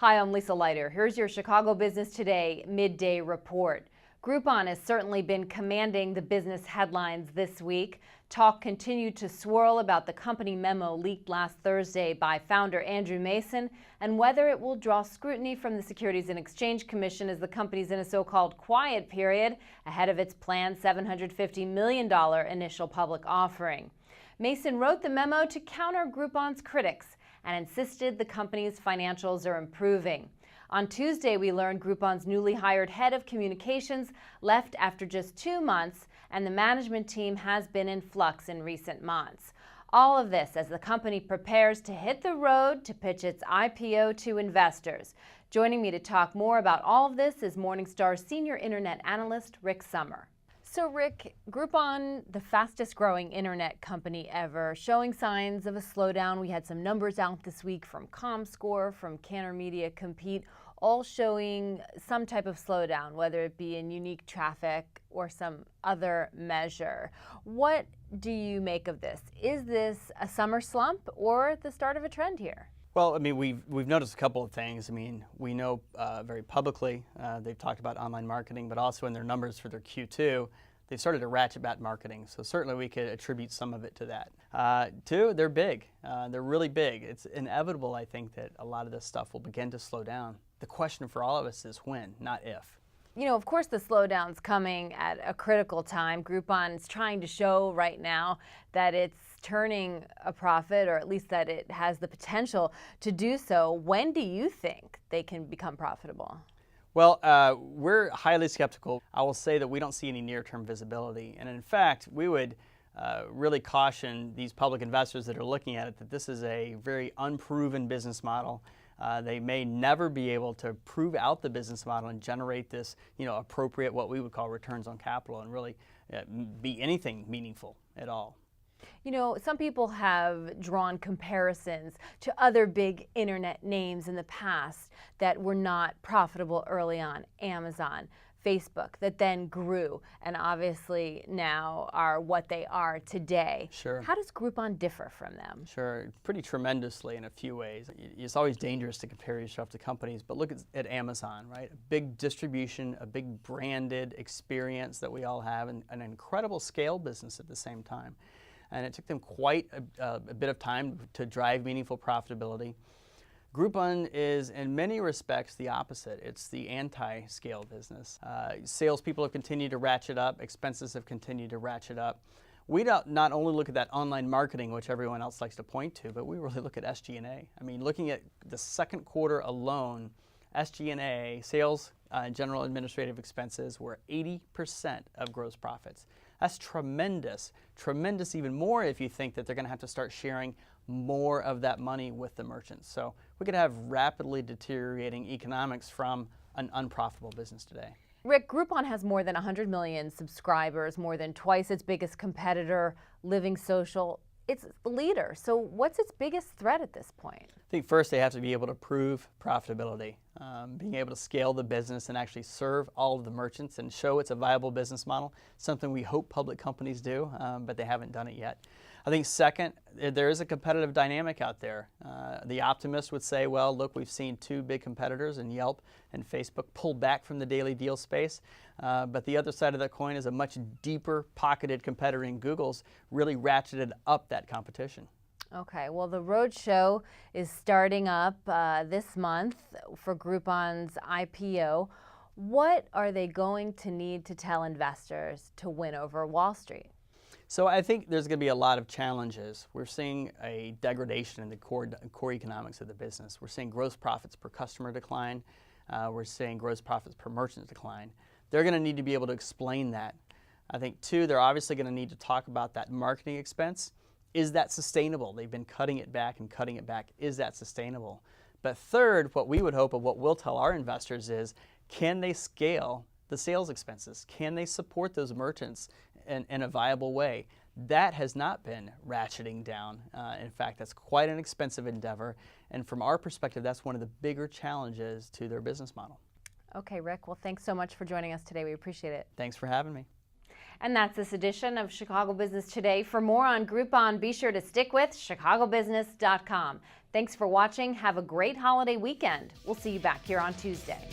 Hi, I'm Lisa Leiter. Here's your Chicago Business Today midday report. Groupon has certainly been commanding the business headlines this week. Talk continued to swirl about the company memo leaked last Thursday by founder Andrew Mason and whether it will draw scrutiny from the Securities and Exchange Commission as the company's in a so-called quiet period ahead of its planned $750 million initial public offering. Mason wrote the memo to counter Groupon's critics and insisted the company's financials are improving. On Tuesday, we learned Groupon's newly hired head of communications left after just 2 months, and the management team has been in flux in recent months. All of this as the company prepares to hit the road to pitch its IPO to investors. Joining me to talk more about all of this is Morningstar senior internet analyst Rick Sommer. So Rick, Groupon, the fastest growing internet company ever, showing signs of a slowdown. We had some numbers out this week from ComScore, from Cantor Media Compete, all showing some type of slowdown, whether it be in unique traffic or some other measure. What do you make of this? Is this a summer slump or the start of a trend here? Well, I mean, we've noticed a couple of things. I mean, we know very publicly they've talked about online marketing, but also in their numbers for their Q2, they've started to ratchet back marketing. So certainly we could attribute some of it to that. Two, they're big. They're really big. It's inevitable, I think, that a lot of this stuff will begin to slow down. The question for all of us is when, not if. You know, of course, the slowdown's coming at a critical time. Groupon is trying to show right now that it's turning a profit, or at least that it has the potential to do so. When do you think they can become profitable? Well, we're highly skeptical. I will say that we don't see any near-term visibility. And in fact, we would really caution these public investors that are looking at it that this is a very unproven business model. They may never be able to prove out the business model and generate this, appropriate, what we would call returns on capital, and really be anything meaningful at all. You know, some people have drawn comparisons to other big internet names in the past that were not profitable early on. Amazon, Facebook, that then grew and obviously now are what they are today. Sure. How does Groupon differ from them? Sure, pretty tremendously in a few ways. It's always dangerous to compare yourself to companies, but look at Amazon, right? A big distribution, a big branded experience that we all have, and an incredible scale business at the same time. And it took them quite a bit of time to drive meaningful profitability. Groupon is, in many respects, the opposite. It's the anti-scale business. Salespeople have continued to ratchet up. Expenses have continued to ratchet up. We not only look at that online marketing, which everyone else likes to point to, but we really look at SG&A. I mean, looking at the second quarter alone, SG&A, sales and general administrative expenses, were 80% of gross profits. That's tremendous. Tremendous even more if you think that they're going to have to start sharing more of that money with the merchants. So we could have rapidly deteriorating economics from an unprofitable business today. Rick, Groupon has more than 100 million subscribers, more than twice its biggest competitor, Living Social. It's the leader. So what's its biggest threat at this point? I think first they have to be able to prove profitability, being able to scale the business and actually serve all of the merchants and show it's a viable business model, something we hope public companies do, but they haven't done it yet. I think second, there is a competitive dynamic out there. The optimist would say, well, look, we've seen two big competitors in Yelp and Facebook pull back from the daily deal space. But the other side of that coin is a much deeper pocketed competitor in Google's really ratcheted up that competition. Okay, well, the roadshow is starting up this month for Groupon's IPO. What are they going to need to tell investors to win over Wall Street? So I think there's going to be a lot of challenges. We're seeing a degradation in the core economics of the business. We're seeing gross profits per customer decline. We're seeing gross profits per merchant decline. They're going to need to be able to explain that. I think, two, they're obviously going to need to talk about that marketing expense. Is that sustainable? They've been cutting it back and cutting it back. Is that sustainable? But third, what we would hope of what we'll tell our investors is, can they scale the sales expenses? Can they support those merchants in a viable way? That has not been ratcheting down. In fact, that's quite an expensive endeavor. And from our perspective, that's one of the bigger challenges to their business model. Okay, Rick, well, thanks so much for joining us today. We appreciate it. Thanks for having me. And that's this edition of Chicago Business Today. For more on Groupon, be sure to stick with chicagobusiness.com. Thanks for watching. Have a great holiday weekend. We'll see you back here on Tuesday.